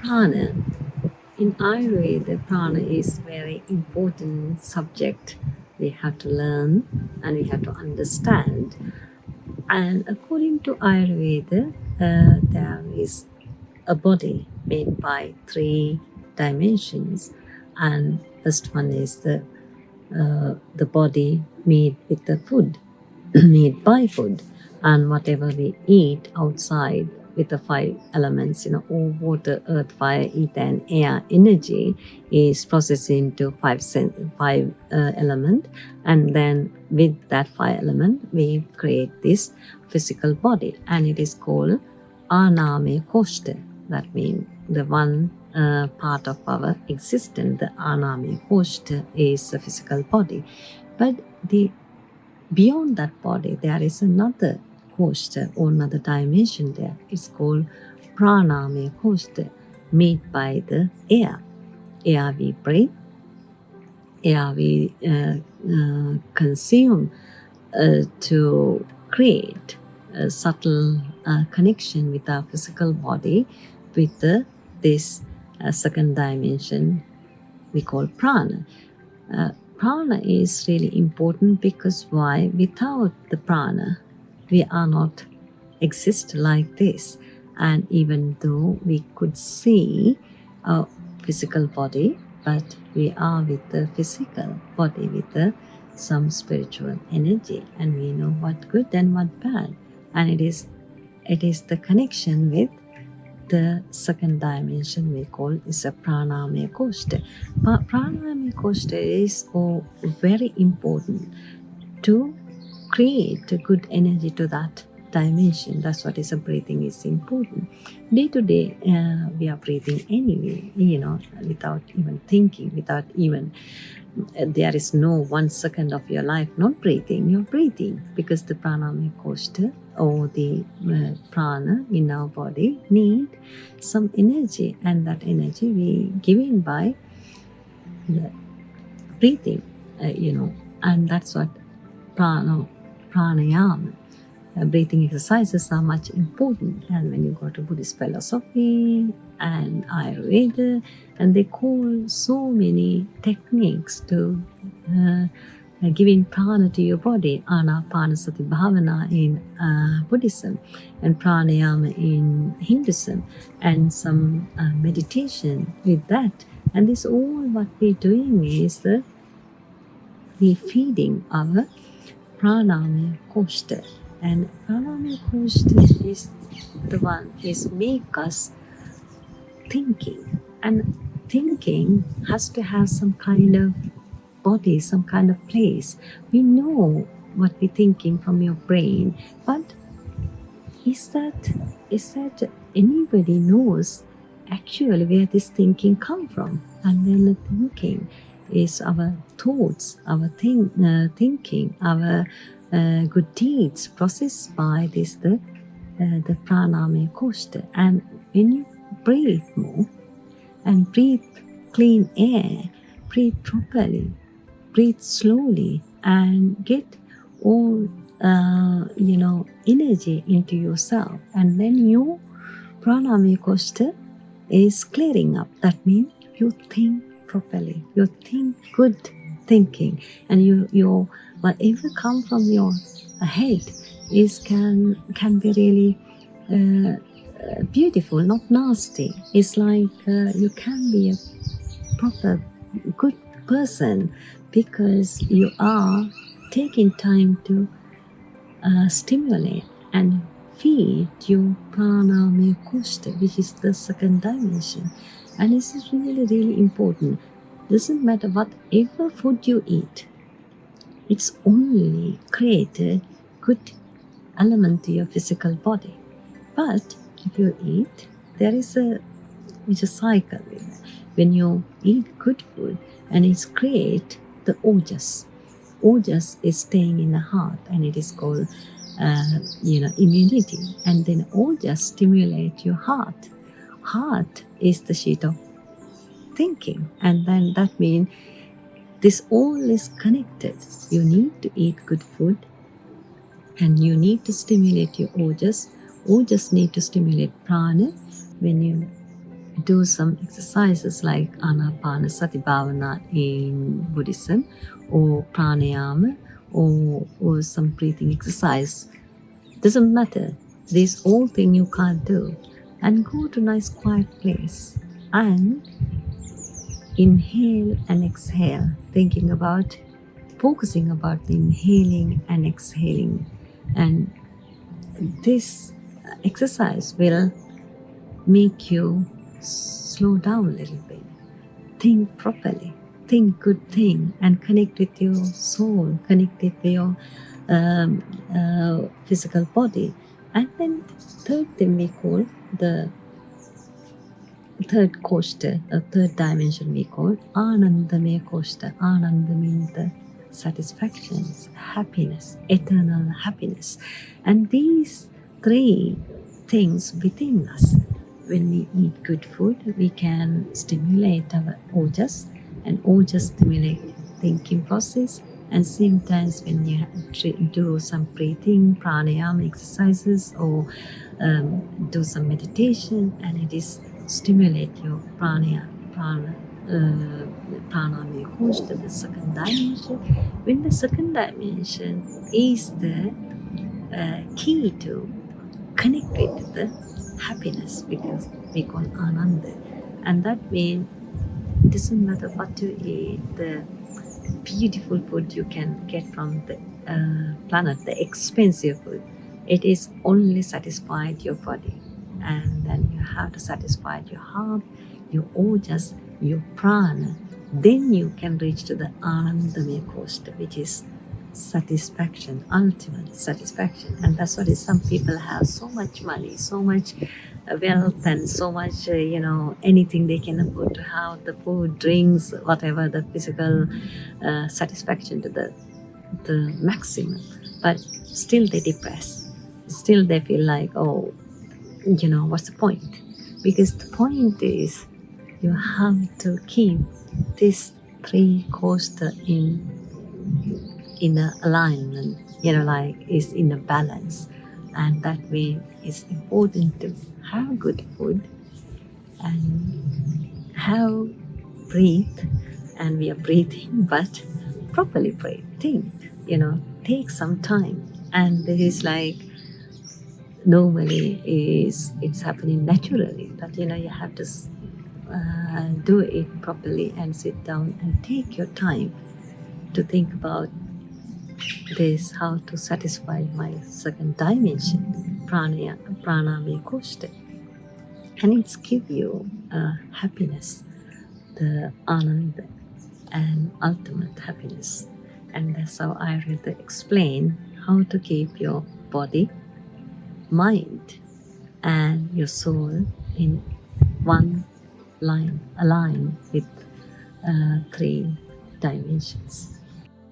Prana. In Ayurveda, prana is very important subject we have to learn and we have to understand. And according to Ayurveda, there is a body made by three dimensions, and first one is the body made with the food, made by food, and whatever we eat outside with the five elements, all water, earth, fire, ether, and air energy is processed into five element, and then with that five element we create this physical body, and it is called aname koshta. That means the one part of our existence, the aname koshta, is the physical body. But beyond that body, there is another koshta or another dimension there. It's called praname koshta, made by the air. Air we breathe, air we consume to create a subtle connection with our physical body with this second dimension we call prana. Prana is really important because why? Without the prana, we are not exist like this. And even though we could see our physical body, but we are with the physical body with some spiritual energy, and we know what good and what bad. And it is the connection with the second dimension we call is a pranamaya koshta. But pranamaya koshta is very important to create a good energy to that dimension. That's what is a breathing is important. Day to day, we are breathing anyway, without even thinking, without even there is no 1 second of your life not breathing. You're breathing because the pranamaya koshta or the prana in our body need some energy, and that energy we given by the breathing, and that's what pranayama. Breathing exercises are much important, and when you go to Buddhist philosophy and Ayurveda, and they call so many techniques to giving prana to your body, anapanasati bhavana in Buddhism, and pranayama in Hinduism, and some meditation with that. And this all what we're doing is we feeding our pranamaya koshta. And pranamaya koshta is the one is make us thinking, and thinking has to have some kind of body, some kind of place. We know what we're thinking from your brain, but is that anybody knows actually where this thinking come from? And then the thinking is our thoughts, our thinking, our good deeds processed by this the pranamaya koshta. And when you breathe more and breathe clean air, breathe properly, breathe slowly, and get all energy into yourself, and then your pranamaya koshta is clearing up. That means you think properly, you think good thinking, and your whatever come from your head is can be really beautiful, not nasty. It's like you can be a proper good person because you are taking time to stimulate and feed your pranamaya koshta, which is the second dimension. And this is really, really important. Doesn't matter whatever food you eat, it's only created good element to your physical body. But if you eat, there is a cycle with that. When you eat good food, and it's create the ojas. Ojas is staying in the heart, and it is called immunity. And then ojas stimulate your heart. Heart is the sheet of thinking, and then that means this all is connected. You need to eat good food, and you need to stimulate your ojas. Ojas need to stimulate prana. When you do some exercises like Anapanasati Bhavana in Buddhism, or pranayama, or some breathing exercise. Doesn't matter. These all things you can't do. And go to a nice quiet place and inhale and exhale, focusing about the inhaling and exhaling. And this exercise will make you slow down a little bit. Think properly, think good thing, and connect with your soul, connect with your physical body. And then third thing we call the third koshta, a third dimension we call Anandamaya koshta. Ananda means the satisfactions, happiness, eternal happiness. And these three things within us, when we eat good food, we can stimulate our ojas, and ojas stimulate thinking process. And same times when you do some breathing, pranayama exercises, or do some meditation, and it is stimulate your pranamaya koshta, the second dimension. When the second dimension is the key to connect with the happiness, because we call ananda. And that means it doesn't matter what you eat, the beautiful food you can get from the planet, the expensive food, it is only satisfied your body. And then you have to satisfy your heart, your ojas, your prana. Then you can reach to the anandamaya koshta, which is satisfaction, ultimate satisfaction. And that's what is, some people have so much money, so much wealth, and so much anything they can afford to have, the food, drinks, whatever, the physical satisfaction to the maximum, but still they depress, still they feel like, oh, what's the point? Because the point is, you have to keep these three coaster in a alignment, like is in a balance. And that way it's important to have good food and have breathe, and we are breathing, but properly breathe. Think, take some time. And this is like, normally it's happening naturally, but you have to do it properly and sit down and take your time to think about this, how to satisfy my second dimension, pranamaya koshta. And it's give you happiness, the ananda, and ultimate happiness. And that's how Ayurveda explain how to keep your body, mind, and your soul in one line, aligned with three dimensions.